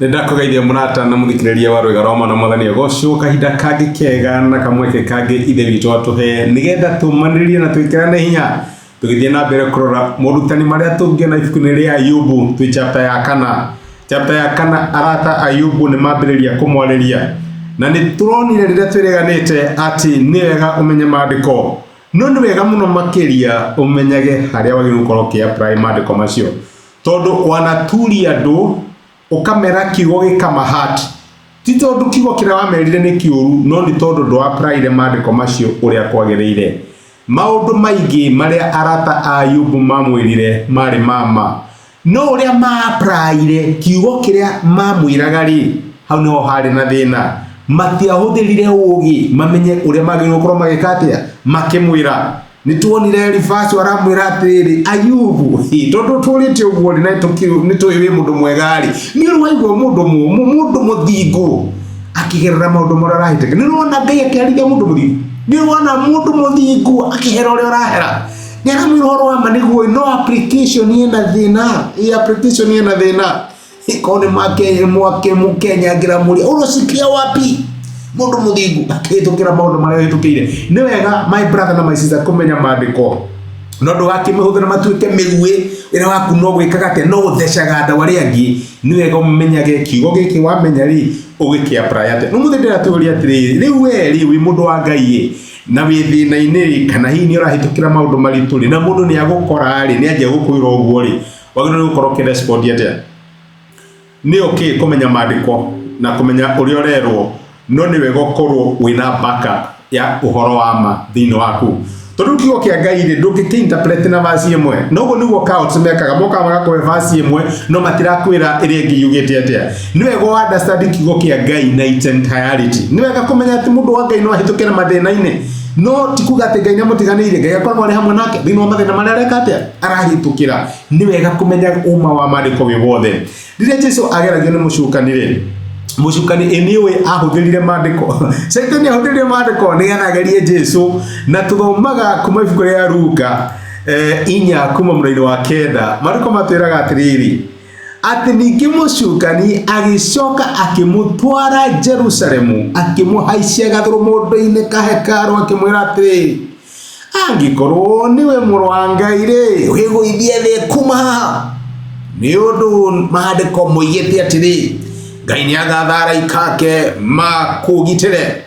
Ndakugeithia murata na muthikiriria wa Rwega Roma na mwathani Agocwo kahinda kangi kega na kamweke kangi ithe witu atuhe nigetha tumaniririe na twikirane hinya tugithie na mbere kurora murutani maria tungiona ibuku-ini ria Ayubu twi chapter ya 4 arata Ayubu ni mambiriria kumwariria na ni turonire riria twiriganite ati ni wega umenye maandiko no ni wega muno makiria umenyage haria wagiru korwo ki apply maandiko macio tondu wanaturia andu ukamera kiugo gikama hati ti tondu kiugo kiria wamerire ni kiuru no ni tondu ndo apply maandiko macio uria kwagiriire maundu maingi maria arata a Ayubu mamwirire mari mama no uria ma apply kiugo kiria mamwiraga ri hau niho hari na thina matiahũthĩrire ũũgĩ mamenye uria magĩrĩirwo gũkorwo magĩkatia makĩmwĩra nituonire Elifazu aramwĩra atĩrĩrĩ Ayubu tondu tũrĩte ũguo na nĩtũĩ wĩ mũndũ mwega rĩ nĩ waigua mũndũ mũthingu akĩgerera maũndũ marĩa arahĩtũkĩra nĩwona Ngai akĩarithia mũndũ mũthingu nĩwona mũndũ mũthingu akĩhera ũrĩa ũrahera nĩaramwĩra ũhoro wa ma nĩguo no application ĩna thĩna ikone mwake Mkenya ngiramuria urosikia wapi mundu muthingu akihitukira maundu maria hitukire ni wega my brother na my sister kumenya maandiko no ndu wakimihũthĩra matuĩke mĩguĩ ĩrĩa waku no gwĩkaga atĩa no gũthecaga ndawa arĩa angĩ ni wega ũmenyage kiugo gĩkĩ wamenya rĩ ũgĩkĩ apply atĩa no mũthĩ ndĩratũria atĩrĩrĩ rĩu we rĩ wĩ mũndũ wa Ngai na wĩ thĩna-inĩ kana hihi nĩ ũrahĩtũkĩra maũndũ maritũ rĩ na mũndũ nĩ agũkora rĩ nĩ anjia gũkwĩra ũguo rĩ wagĩrĩirwo gũkorwo ũkĩrespond atĩa ni okay kumenya maandiko na kumenya uria urerwo no ni wega ukorwo wina backup ya uhoro wa ma thini waku tondu kiugo kia Ngai ri ndungiki-interpret na verse imwe noguo niguo counts mekaga moka magakwe verse imwe no matirakwira iria ingi yugite atia ni wega understand kiugo kia Ngai na its entirety ni wega kumenya ati mundu wa Ngai no ahitukira mathina-ini no tikuga ati Ngai namutiganire Ngai akorwo ari hamwe nake thini wa mathina maria areka atia arahitukira ni wega kumenya uma wa maandiko wi wothe riria Jesu ageragio ni mucukani eniwe ahuthirire maandiko Saitani ahuthirire maandiko nigetha agerie Jesu na tuthomaga kuma ibuku ria Luka 4 kuma mũraini wa 9 maandiko matwiraga atiriri ati ningi mucukani agicoka akimutwara Jerusalemu akimuhaicia gathuru mundu-ini ka hekalu akimwira atiri angikorwo niwe mũrũ wa Ngai ri wiguithie thi kuma haha ni undu maandiko moigite atiri Ngai ni agathara ikake makugitire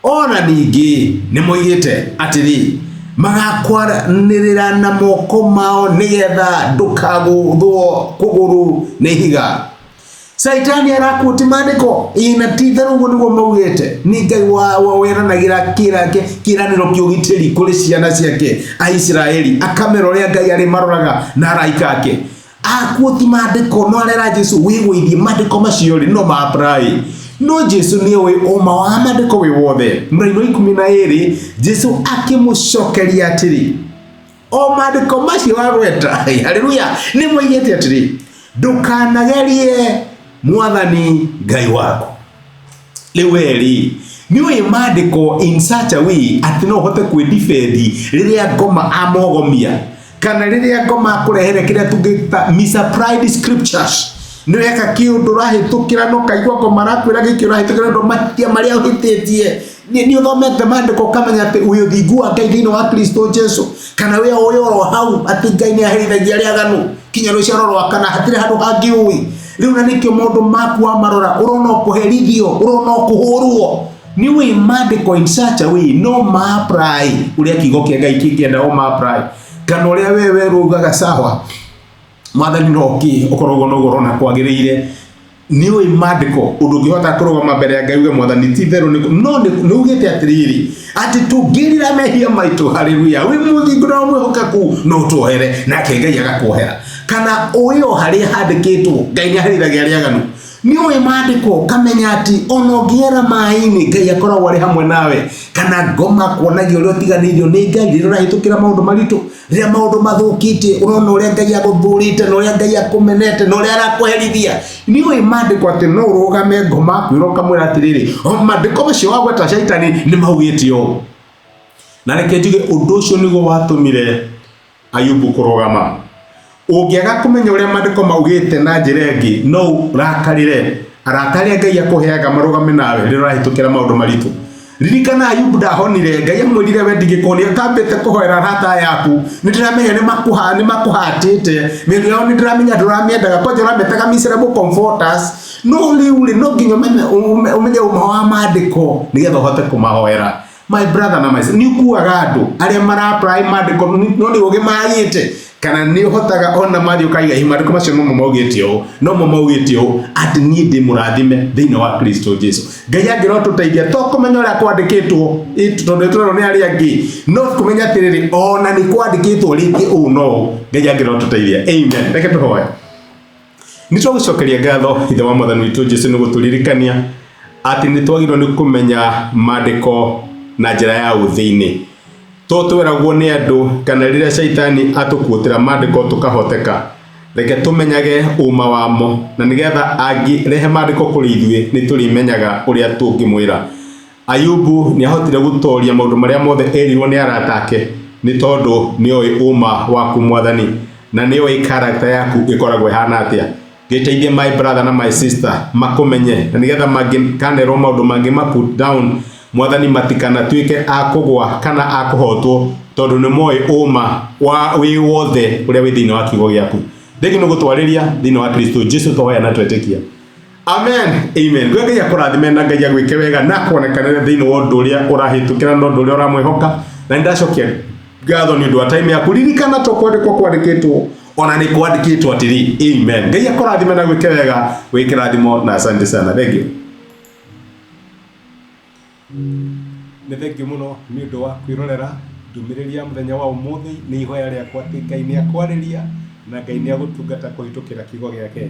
ona ningi ni moigite atiri magakwaranirira na moko mao nigetha ndukaguthwo kuguru ni higa Saitani arakuti maandiko ina titharu uguo niguo maugite ni Ngai weranagira kiraniro kiugitiri kuri ciana ciake a Israeli akamera uria Ngai ari maroraga na araika ake akuti maandiko no arera Jesu wiguithie maandiko macio ri no ma apply no Jesu ni we oma wa maandiko we wothe mũraini 12 Jesu akimucokeria atiri o maandiko macio wagweta haleluya ni moigete atiri ndukanagerie mwathani Ngai wako liweri niwe maandiko in such a way ati no hote kwĩdefend riria ngoma amogomia kana riria ngoma kurehere kiria tungita misapplied scriptures ni weka kiundu rahitukira no kaigwa ngoma rakwira giki rahitukira ndo matia maria uhititie ni uthomete maandiko kamenya ati uyu thingu wa Ngai thini wa Kristo Jesu kana we oyoro hau ati Ngai ni aherithagia aria aganu kinya ruciaro rwa kana hatire handu hangi ui riu na nikio maundu maku wa marora urona kuherithio urona kuhurwo ni we maandiko in such a way no ma apply uria kiugo kia Ngai kingienda o ma apply kana uria wewe rugaga sawa mwathani noki ukorogwo no gorona kwagiriire ni we maandiko undu ngihota kurugama mbere ya Ngai uge mwathani titheru no ugite atiriri ati tungirira mehia maitu haleluya we muthingu na mwihokaku no tuohere nake Ngai agakuohera kana uyo haria handikitwo Ngai ni aherithagia aria aganu ni we maandiko kamenya ati onogiera maini Ngai akoragwo ari hamwe nawe kana ngoma kuonagia uria utiganirio ni Ngai riria rahitukira maundu maritu riria maundu mathukite urona uria Ngai aguthurite na uria Ngai akumenete na uria arakuherithia ni we maandiko ati no urugame ngoma kwiroka mwira atiriri o maandiko macio wagweta Saitani ni maugite o na reke njuge undu ucio niguo watumire Ayubu kurugama Ũngĩaga kũmenya ũrĩa maandĩko maugĩte na njĩra ĩngĩ, no rakarire arataria Ngai akũheaga marũgame nawe rĩrĩa ũrahĩtũkĩra maũndũ maritũ. Ririkana Ayubu ndahonire, Ngai amwĩrire we ndingĩkũhonia, ũkambĩte kũhoera arata yaku. Nĩndĩramenya nĩmakũhatĩte, mĩĩrĩ yao nĩndĩramenya ndũramĩendaga, kwanja ũrametaga miserable comforters. No rĩu no nginya ũmenye ũma wa maandĩko nĩgetha ũhote kũmahoera. My brother na my sister, nĩũkuaga andũ arĩa mara-apply maandĩko no nĩ ũgĩ magĩte, kana nĩ ũhotaga ona mathiĩ ũkaiga maandĩko macio no maugĩte ũũ atĩ niĩ ndĩ mũrathime thĩinĩ wa Kristo Jesu. Ngai angĩrotũteithia to kũmenya ũrĩa kwandĩkĩtwo tondũ tũrerwo nĩ arĩa angĩ, no kũmenya atĩrĩrĩ ona nĩ kwandĩkĩtwo rĩngĩ ũũ no Ngai angĩrotũteithia. Amen. Reke tũhoe. Nĩtũgũcokeria ngatho Ithe wa Mwathani witũ Jesu nĩ gũtũririkania atĩ nĩtwagĩrĩirwo nĩ kũmenya maandĩko na njĩra ya ũthĩinĩ. Tũtweragwo nĩ andũ kana rĩrĩa Shaitani atũkuotera maandĩko tũkahoteka. Reke tũmenyage ũma wamo na nĩgetha angĩrehe maandĩko kũrĩ ithuĩ nĩtũrĩmenyaga ũrĩa tũngĩmwĩra. Ayubu nĩahotire gũtoria maũndũ marĩa mothe erirwo nĩ arata ake nĩ tondũ nĩoĩ ũma waku Mwathani na nĩoĩ character yaku ĩkoragwo ĩhana atĩa. Gĩteithie my brother na my sister makũmenye na nĩgetha mangĩkanerwo maũndũ mangĩ ma put down Mwathani matikanatuĩke akũgwa kana akũhotwo tondũ nĩ moĩ ũma wa wĩ wothe ũrĩa wĩ thĩinĩ wa kiugo gĩaku. Thĩinĩ nĩ gũtwarĩria thĩinĩ wa Kristo Jesu tũhoya na twetĩkia. Amen. Amen. Ngai akũrathime na Ngai agwĩke wega na kuonekanĩre thĩinĩ wa ũndũ ũrĩa ũrahĩtũkĩra na ũndũ ũrĩa ũramwĩhoka. Na nĩndacokia ngatho nĩ ũndũ wa time yaku. Ririkana to kwandĩkĩtwo ona nĩ kwandĩkĩtwo atĩrĩ. Amen. Ngai akũrathime na gwĩke wega, wĩ kĩrathimo na asante sana. Thank you. Nĩ thengiũ mũno nĩ ũndũ wa kwĩrorera ndũmĩrĩri ya mũthenya wa ũmũthĩ. Nĩ ihoya rĩakwa atĩ Ngai nĩakwarĩria na Ngai nĩagũtungata kũhĩtũkĩra kiugo gĩake.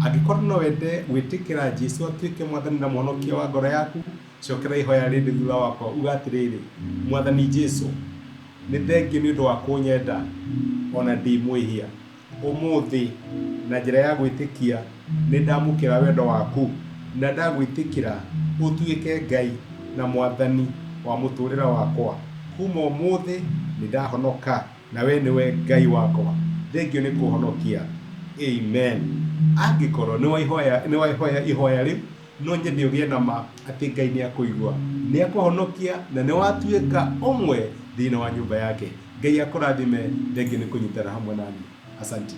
Angĩkorwo no wende gwĩtĩkĩra Jesu atuĩke Mwathani na Mwonokia wa ngoro yaku, cokera ihoya rĩrĩ thutha wakwa uga atĩrĩrĩ: Mwathani Jesu, nĩ thengiũ nĩ ũndũ wa kũnyenda ona ndĩ mwĩhia. Ũmũthĩ na njĩra ya gwĩtĩkia nĩndamũkĩra wendo waku na ndagwĩtĩkĩra ũtuĩke Ngai na Mwathani wa mũtũrĩre wakwa. Kuma ũmũthĩ nĩndahonoka na we nĩwe Ngai wakwa. Thengiũ nĩ kũhonokia. Amen. Angĩkorwo nĩ waihoya ihoya rĩu no nyende ũgĩe na ma atĩ Ngai nĩakũigua, nĩakũhonokia na nĩwatuĩka ũmwe thĩinĩ wa nyũmba yake. Ngai akũrathime. Thengiũ nĩ kũnyitana hamwe nani. Asante.